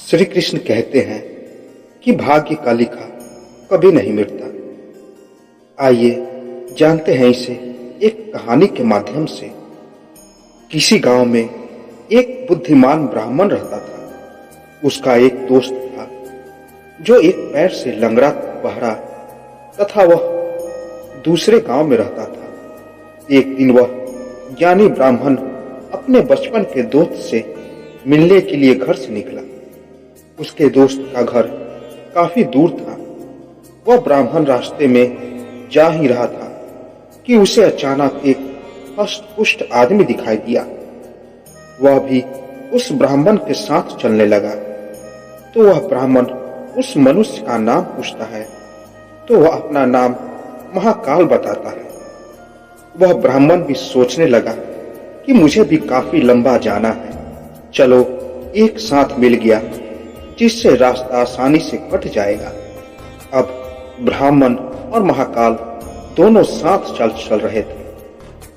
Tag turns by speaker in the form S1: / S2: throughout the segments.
S1: श्री कृष्ण कहते हैं कि भाग्य का लिखा कभी नहीं मिटता। आइए जानते हैं इसे एक कहानी के माध्यम से। किसी गांव में एक बुद्धिमान ब्राह्मण रहता था। उसका एक दोस्त था जो एक पैर से लंगड़ा बहरा तथा वह दूसरे गांव में रहता था। एक दिन वह ज्ञानी ब्राह्मण अपने बचपन के दोस्त से मिलने के लिए घर से निकला। उसके दोस्त का घर काफी दूर था। वह ब्राह्मण रास्ते में जा ही रहा था कि उसे अचानक एक हष्ट-पुष्ट आदमी दिखाई दिया। वह भी उस ब्राह्मण के साथ चलने लगा। तो वह ब्राह्मण उस मनुष्य का नाम पूछता है तो वह अपना नाम महाकाल बताता है। वह ब्राह्मण भी सोचने लगा कि मुझे भी काफी लंबा जाना है, चलो एक साथ मिल गया जिससे रास्ता आसानी से कट जाएगा। अब ब्राह्मण और महाकाल दोनों साथ चल रहे थे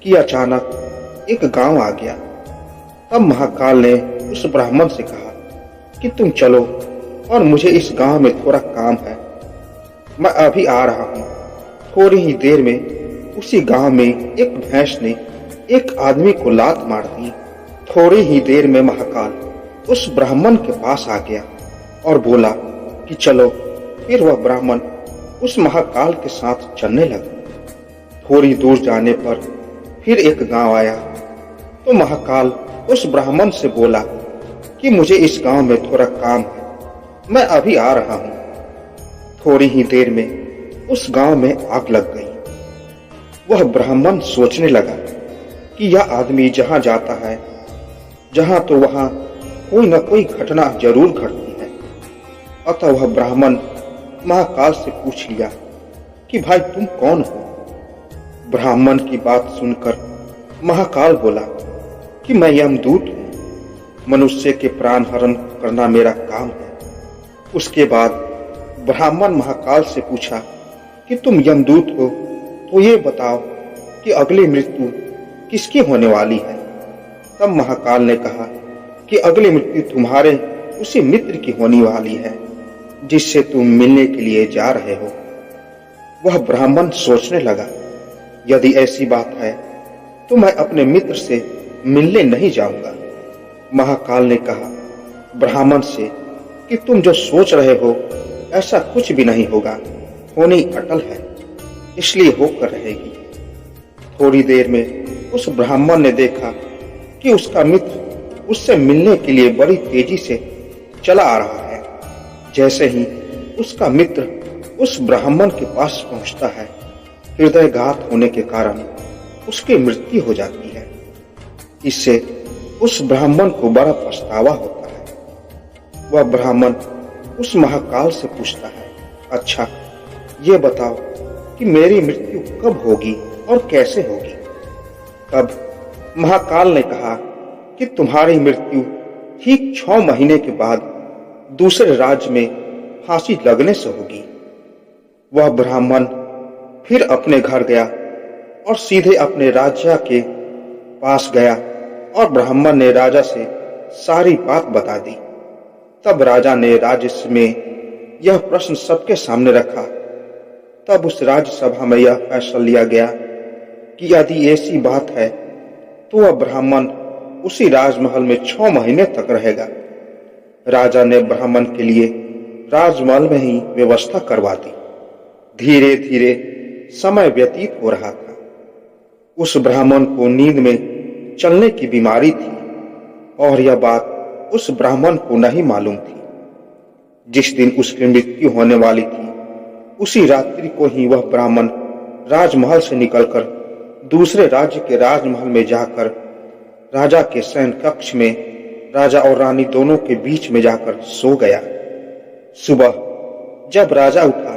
S1: कि अचानक एक गांव आ गया। तब महाकाल ने उस ब्राह्मण से कहा कि तुम चलो और मुझे इस गांव में थोड़ा काम है, मैं अभी आ रहा हूं। थोड़ी ही देर में उसी गांव में एक भैंस ने एक आदमी को लात मार दी। थोड़ी ही देर में महाकाल उस ब्राह्मण के पास आ गया और बोला कि चलो। फिर वह ब्राह्मण उस महाकाल के साथ चलने लगा। थोड़ी दूर जाने पर फिर एक गांव आया तो महाकाल उस ब्राह्मण से बोला कि मुझे इस गांव में थोड़ा काम है, मैं अभी आ रहा हूं। थोड़ी ही देर में उस गांव में आग लग गई। वह ब्राह्मण सोचने लगा कि यह आदमी जहां जाता है जहां तो वहां कोई न कोई घटना जरूर घटती है। अतः वह ब्राह्मण महाकाल से पूछ लिया कि भाई तुम कौन हो। ब्राह्मण की बात सुनकर महाकाल बोला कि मैं यमदूत हूं, मनुष्य के प्राण हरण करना मेरा काम है। उसके बाद ब्राह्मण महाकाल से पूछा कि तुम यमदूत हो तो ये बताओ कि अगली मृत्यु किसकी होने वाली है। तब महाकाल ने कहा कि अगली मृत्यु तुम्हारे उसी मित्र की होने वाली है जिससे तुम मिलने के लिए जा रहे हो। वह ब्राह्मण सोचने लगा, यदि ऐसी बात है तो मैं अपने मित्र से मिलने नहीं जाऊंगा। महाकाल ने कहा ब्राह्मण से कि तुम जो सोच रहे हो ऐसा कुछ भी नहीं होगा, होनी अटल है, इसलिए होकर रहेगी। थोड़ी देर में उस ब्राह्मण ने देखा कि उसका मित्र उससे मिलने के लिए बड़ी तेजी से चला आ रहा है। जैसे ही उसका मित्र उस ब्राह्मण के पास पहुंचता है, हृदयघात होने के कारण उसकी मृत्यु हो जाती है। इससे उस ब्राह्मण को बड़ा पछतावा होता है। वह ब्राह्मण उस महाकाल से पूछता है, अच्छा ये बताओ कि मेरी मृत्यु कब होगी और कैसे होगी। तब महाकाल ने कहा कि तुम्हारी मृत्यु ठीक 6 महीने के बाद दूसरे राज्य में फांसी लगने से होगी। वह ब्राह्मण फिर अपने घर गया और सीधे अपने राजा के पास गया और ब्राह्मण ने राजा से सारी बात बता दी। तब राजा ने राजसभा में यह प्रश्न सबके सामने रखा। तब उस राज्यसभा में यह फैसला लिया गया कि यदि ऐसी बात है तो वह ब्राह्मण उसी राजमहल में 6 महीने तक रहेगा। राजा ने ब्राह्मण के लिए राजमहल में ही व्यवस्था करवा दी। धीरे धीरे समय व्यतीत हो रहा था। उस ब्राह्मण को नींद में चलने की बीमारी थी और यह बात उस ब्राह्मण को नहीं मालूम थी। जिस दिन उसकी मृत्यु होने वाली थी उसी रात्रि को ही वह ब्राह्मण राजमहल से निकलकर दूसरे राज्य के राजमहल में जाकर राजा के शयन कक्ष में राजा और रानी दोनों के बीच में जाकर सो गया। सुबह जब राजा उठा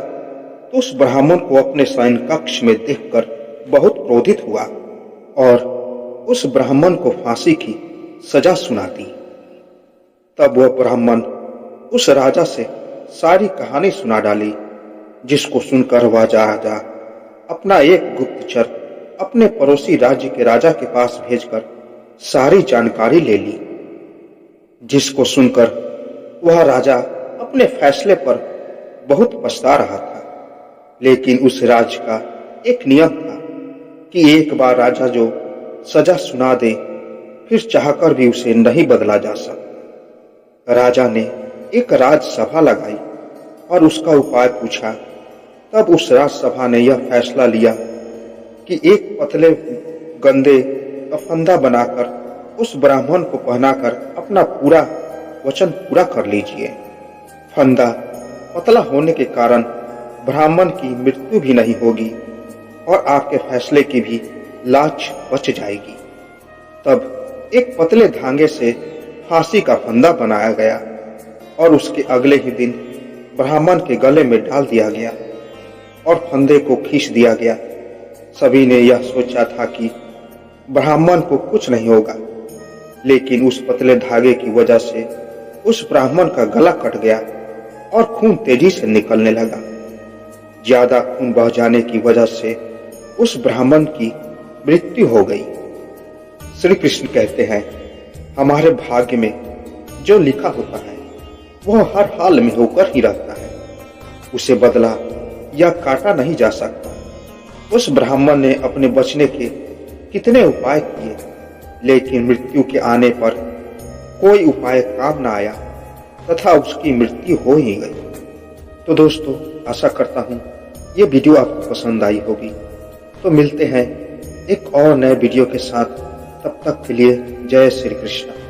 S1: तो उस ब्राह्मण को अपने शयन कक्ष में देखकर बहुत क्रोधित हुआ और उस ब्राह्मण को फांसी की सजा सुना दी। तब वह ब्राह्मण उस राजा से सारी कहानी सुना डाली, जिसको सुनकर वह राजा अपना एक गुप्तचर अपने पड़ोसी राज्य के राजा के पास भेजकर सारी जानकारी ले ली। जिसको सुनकर वह राजा अपने फैसले पर बहुत पछता रहा था, लेकिन उस राज का एक नियम था कि एक बार राजा जो सजा सुना दे फिर चाहकर भी उसे नहीं बदला जा सकता। राजा ने एक राजसभा लगाई और उसका उपाय पूछा। तब उस राजसभा ने यह फैसला लिया कि एक पतले गंदे का फंदा बनाकर उस ब्राह्मण को पहनाकर अपना पूरा वचन पूरा कर लीजिए। फंदा पतला होने के कारण ब्राह्मण की मृत्यु भी नहीं होगी और आपके फैसले की भी लाज बच जाएगी। तब एक पतले धागे से फांसी का फंदा बनाया गया और उसके अगले ही दिन ब्राह्मण के गले में डाल दिया गया और फंदे को खींच दिया गया। सभी ने यह सोचा था कि ब्राह्मण को कुछ नहीं होगा, लेकिन उस पतले धागे की वजह से उस ब्राह्मण का गला कट गया और खून तेजी से निकलने लगा। ज्यादा खून बह जाने की वजह से उस ब्राह्मण की मृत्यु हो गई। श्री कृष्ण कहते हैं, हमारे भाग्य में जो लिखा होता है वह हर हाल में होकर ही रहता है, उसे बदला या काटा नहीं जा सकता। उस ब्राह्मण ने अपने बचने के कितने उपाय किए, लेकिन मृत्यु के आने पर कोई उपाय काम न आया तथा उसकी मृत्यु हो ही गई। तो दोस्तों, आशा करता हूँ ये वीडियो आपको पसंद आई होगी। तो मिलते हैं एक और नए वीडियो के साथ, तब तक के लिए जय श्री कृष्ण।